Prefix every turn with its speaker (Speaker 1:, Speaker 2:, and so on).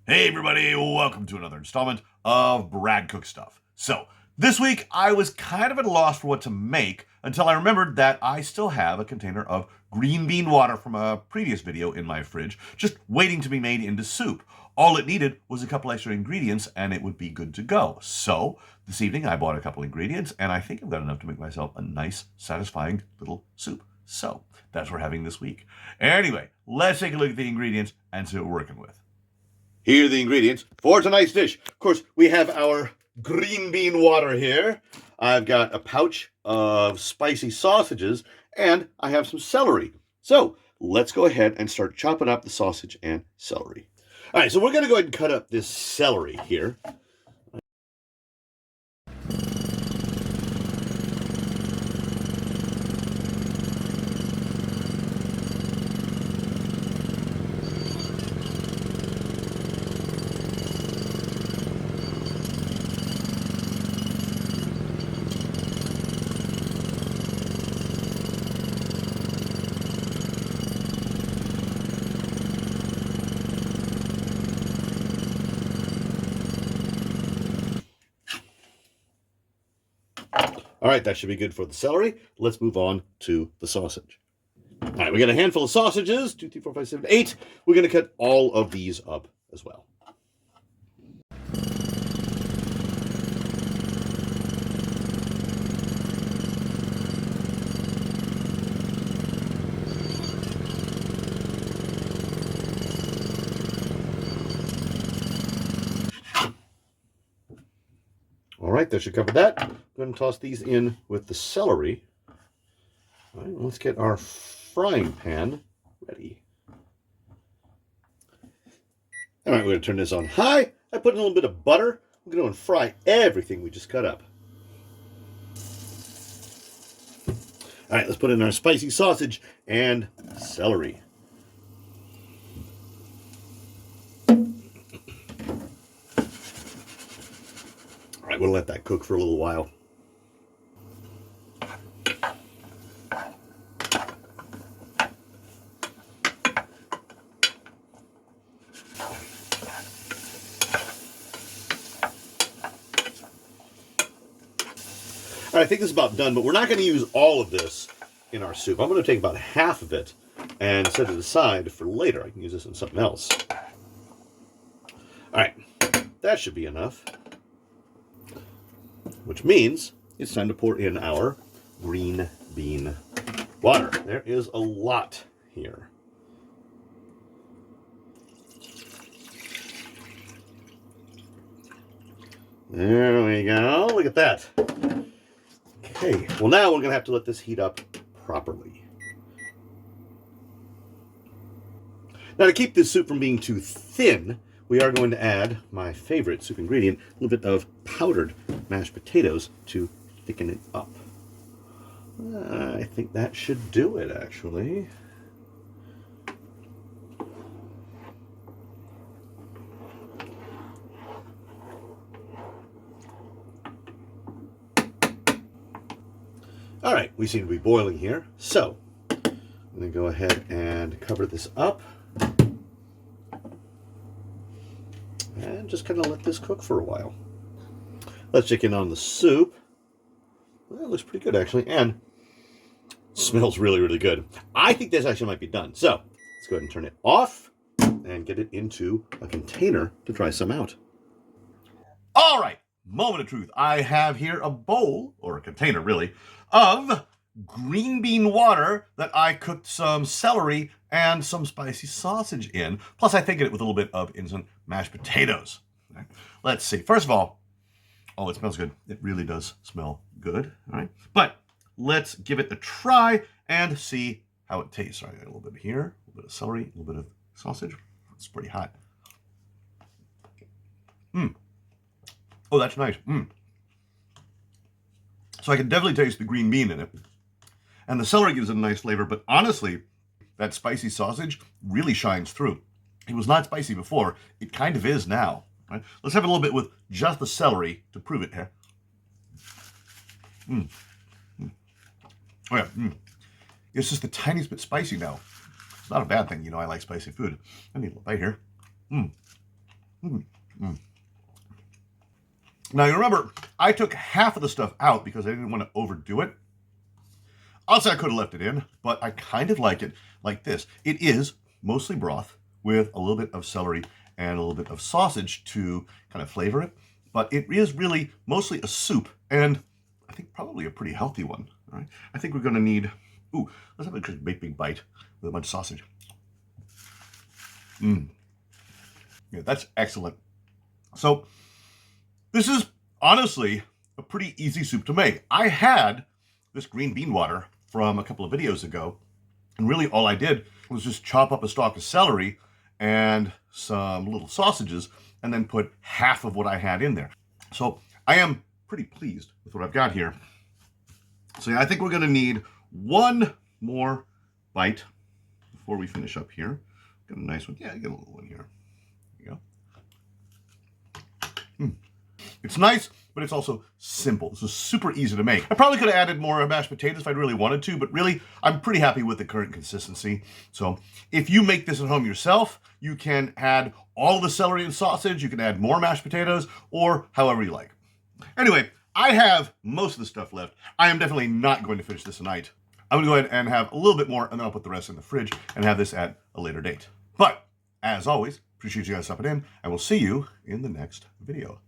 Speaker 1: Hey everybody, welcome to another installment of Brad Cook Stuff. So, this week I was kind of at a loss for what to make until I remembered that I still have a container of green bean water from a previous video in my fridge, just waiting to be made into soup. All it needed was a couple extra ingredients and it would be good to go. So, this evening I bought a couple ingredients and I think I've got enough to make myself a nice, satisfying little soup. So, that's what we're having this week. Anyway, let's take a look at the ingredients and see what we're working with. Here are the ingredients for tonight's dish. Of course, we have our green bean water here. I've got a pouch of spicy sausages, and I have some celery. So let's go ahead and start chopping up the sausage and celery. All right, so we're going to go ahead and cut up this celery here. All right, that should be good for the celery. Let's move on to the sausage. All right, we got a handful of sausages, 2, 3, 4, 5, 7, 8. We're going to cut all of these up as well. All right, that should cover that. Go ahead and toss these in with the celery. All right, let's get our frying pan ready. All right, we're going to turn this on high. I put in a little bit of butter. We're going to fry everything we just cut up. All right, let's put in our spicy sausage and celery. All right, we'll let that cook for a little while. All right, I think this is about done, but we're not going to use all of this in our soup. I'm going to take about half of it and set it aside for later. I can use this in something else. All right, that should be enough. Which means it's time to pour in our green bean water. There is a lot here. There we go. Look at that. Okay, well now we're going to have to let this heat up properly. Now to keep this soup from being too thin, we are going to add my favorite soup ingredient, a little bit of powdered mashed potatoes to thicken it up. I think that should do it, actually. All right, we seem to be boiling here, so I'm going to go ahead and cover this up. And just kind of let this cook for a while. Let's check in on the soup. Well, it looks pretty good, actually, and smells really, really good. I think this actually might be done. So let's go ahead and turn it off and get it into a container to try some out. All right, moment of truth. I have here a bowl, or a container really, of green bean water that I cooked some celery and some spicy sausage in. Plus, I thickened it with a little bit of instant mashed potatoes. Right. Let's see. First of all, oh, it smells good. It really does smell good. All right. But let's give it a try and see how it tastes. All right, I got a little bit here, a little bit of celery, a little bit of sausage. It's pretty hot. Oh, that's nice. So I can definitely taste the green bean in it. And the celery gives it a nice flavor, but honestly, that spicy sausage really shines through. It was not spicy before. It kind of is now. Right? Let's have a little bit with just the celery to prove it here. Oh yeah. It's just the tiniest bit spicy now. It's not a bad thing, you know. I like spicy food. I need a little bite here. Mm, mm. Now, you remember, I took half of the stuff out because I didn't want to overdo it. Also, I could have left it in, but I kind of like it like this. It is mostly broth with a little bit of celery and a little bit of sausage to kind of flavor it. But it is really mostly a soup, and I think probably a pretty healthy one. All right? I think we're going to need, let's have a big bite with a bunch of sausage. Yeah, that's excellent. So this is honestly a pretty easy soup to make. I had this green bean water from a couple of videos ago, and really all I did was just chop up a stalk of celery and some little sausages and then put half of what I had in there. So I am pretty pleased with what I've got here. So yeah, I think we're going to need one more bite before we finish up here. Get a nice one. Yeah, get a little one here. There you go. It's nice, but it's also simple. This is super easy to make. I probably could have added more mashed potatoes if I'd really wanted to, but really, I'm pretty happy with the current consistency. So if you make this at home yourself, you can add all the celery and sausage, you can add more mashed potatoes, or however you like. Anyway, I have most of the stuff left. I am definitely not going to finish this tonight. I'm going to go ahead and have a little bit more, and then I'll put the rest in the fridge and have this at a later date. But, as always, appreciate you guys stopping in, and we'll see you in the next video.